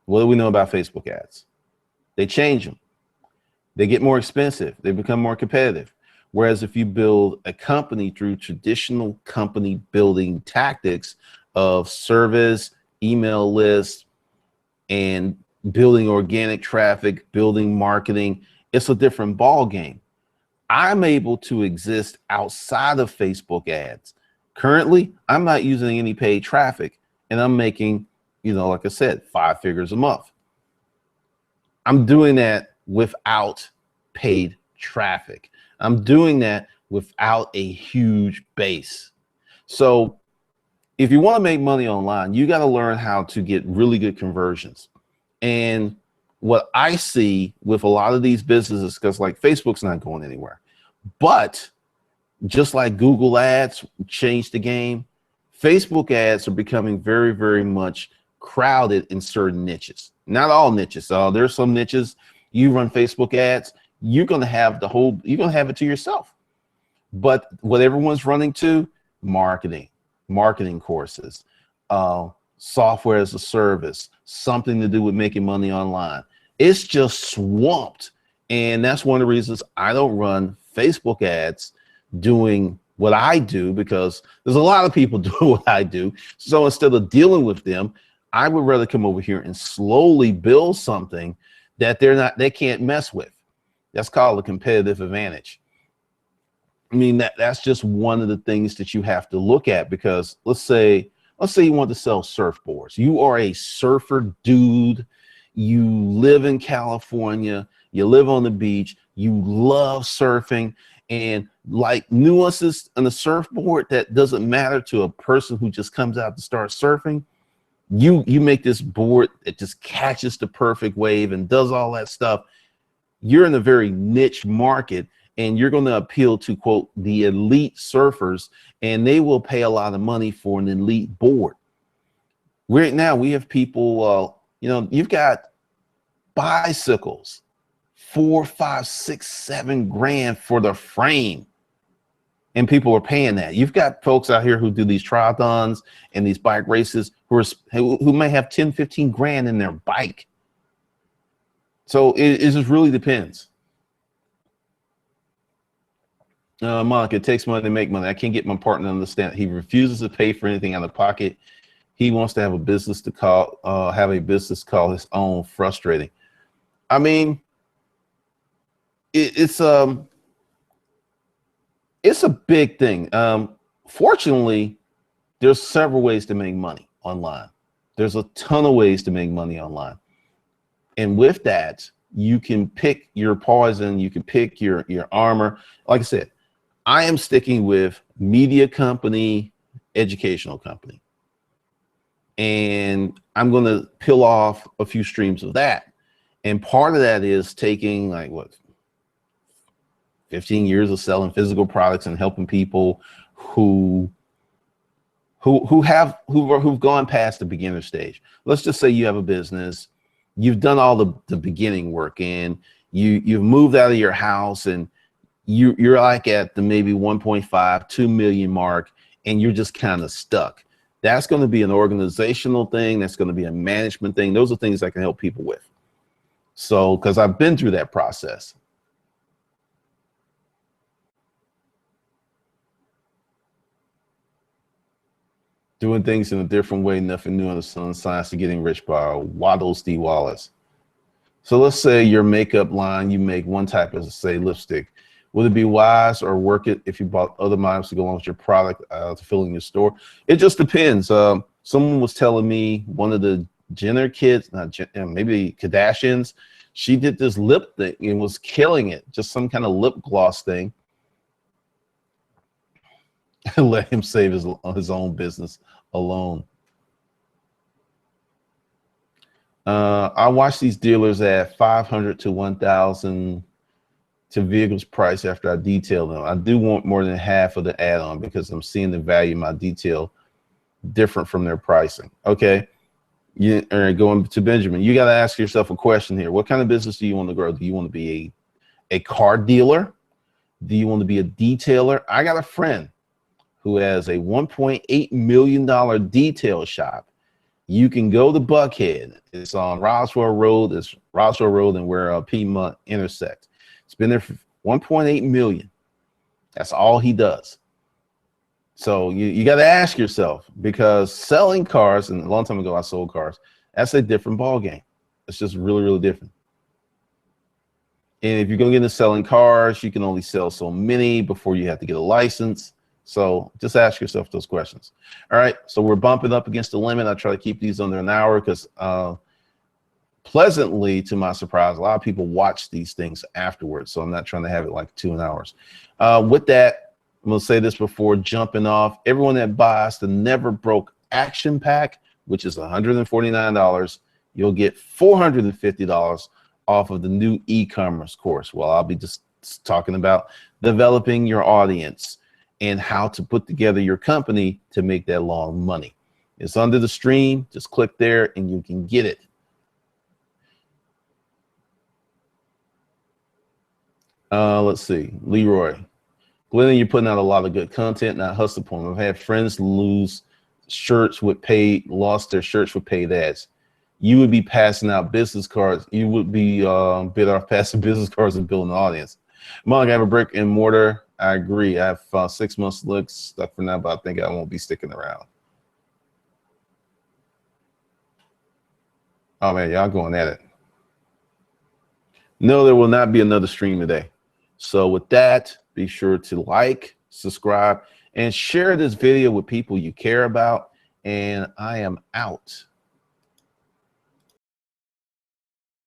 What do we know about Facebook ads? They change them. They get more expensive. They become more competitive. Whereas if you build a company through traditional company building tactics of service, email lists, and building organic traffic, building marketing, it's a different ball game. I'm able to exist outside of Facebook ads. Currently, I'm not using any paid traffic, and I'm making, you know, like I said, 5 figures a month. I'm doing that without paid traffic. I'm doing that without a huge base. So if you want to make money online, you got to learn how to get really good conversions. And what I see with a lot of these businesses, because like Facebook's not going anywhere, but just like Google ads changed the game, Facebook ads are becoming very, very much crowded in certain niches. Not all niches. There's some niches you run Facebook ads, you're going to have you're going to have it to yourself. But what everyone's running to, marketing courses, software as a service, something to do with making money online. It's just swamped. And that's one of the reasons I don't run Facebook ads doing what I do, because there's a lot of people doing what I do. So instead of dealing with them, I would rather come over here and slowly build something that they can't mess with. That's called a competitive advantage. I mean, that's just one of the things that you have to look at, because let's say you want to sell surfboards. You are a surfer dude. You live in California. You live on the beach. You love surfing, and like nuances on the surfboard that doesn't matter to a person who just comes out to start surfing. You make this board that just catches the perfect wave and does all that stuff. You're in a very niche market, and you're going to appeal to, quote, the elite surfers, and they will pay a lot of money for an elite board. Right now, we have people, you've got bicycles, 4, 5, 6, 7 grand for the frame, and people are paying that. You've got folks out here who do these triathlons and these bike races who may have 10, 15 grand in their bike. So it just really depends. Monica, it takes money to make money. I can't get my partner to understand. He refuses to pay for anything out of pocket. He wants to have a business call his own. Frustrating. I mean, it's a big thing. Fortunately, there's several ways to make money online. There's a ton of ways to make money online. And with that, you can pick your poison, you can pick your armor. Like I said, I am sticking with media company, educational company. And I'm going to peel off a few streams of that. And part of that is taking 15 years of selling physical products and helping people who've gone past the beginner stage. Let's just say you have a business, you've done all the beginning work, and you've moved out of your house, and you're like at the maybe 1.5, 2 million mark, and you're just kind of stuck. That's going to be an organizational thing. That's going to be a management thing. Those are things I can help people with. So, because I've been through that process. Doing things in a different way, nothing new under the sun, science to getting rich by Waddle Steve Wallace. So let's say your makeup line, you make one type of, say, lipstick. Would it be wise or worth it if you bought other models to go along with your product to fill in your store? It just depends. Someone was telling me one of the Jenner kids, not Jen, maybe Kardashians, she did this lip thing and was killing it. Just some kind of lip gloss thing. Let him save his own business alone. I watch these dealers at 500 to 1,000 to vehicles price after I detail them. I do want more than half of the add-on because I'm seeing the value of my detail different from their pricing. Okay. Going to Benjamin, you got to ask yourself a question here. What kind of business do you want to grow? Do you want to be a car dealer? Do you want to be a detailer? I got a friend who has a $1.8 million detail shop. You can go to Buckhead. It's on Roswell Road. It's Roswell Road and where Piedmont intersects. It's been there for 1.8 million. That's all he does. So you got to ask yourself, because selling cars, and a long time ago I sold cars, that's a different ball game. It's just really, really different. And if you're going to get into selling cars, you can only sell so many before you have to get a license. So just ask yourself those questions. All right, so we're bumping up against the limit. I try to keep these under an hour because pleasantly, to my surprise, a lot of people watch these things afterwards. So I'm not trying to have it like 2 hours. With that, I'm going to say this before jumping off. Everyone that buys the Never Broke Action Pack, which is $149, you'll get $450 off of the new e-commerce course. Well, I'll be just talking about developing your audience and how to put together your company to make that long money. It's under the stream. Just click there and you can get it. Let's see. Leroy. Glennon, you're putting out a lot of good content, not hustle point. I've had friends lose shirts with paid, lost their shirts with paid ads. You would be passing out business cards. You would be better off passing business cards and building an audience. Monk, I have a brick and mortar. I agree. I have 6 months looks stuck for now, but I think I won't be sticking around. Oh man, y'all going at it. No, there will not be another stream today. So with that, be sure to like, subscribe, and share this video with people you care about. And I am out.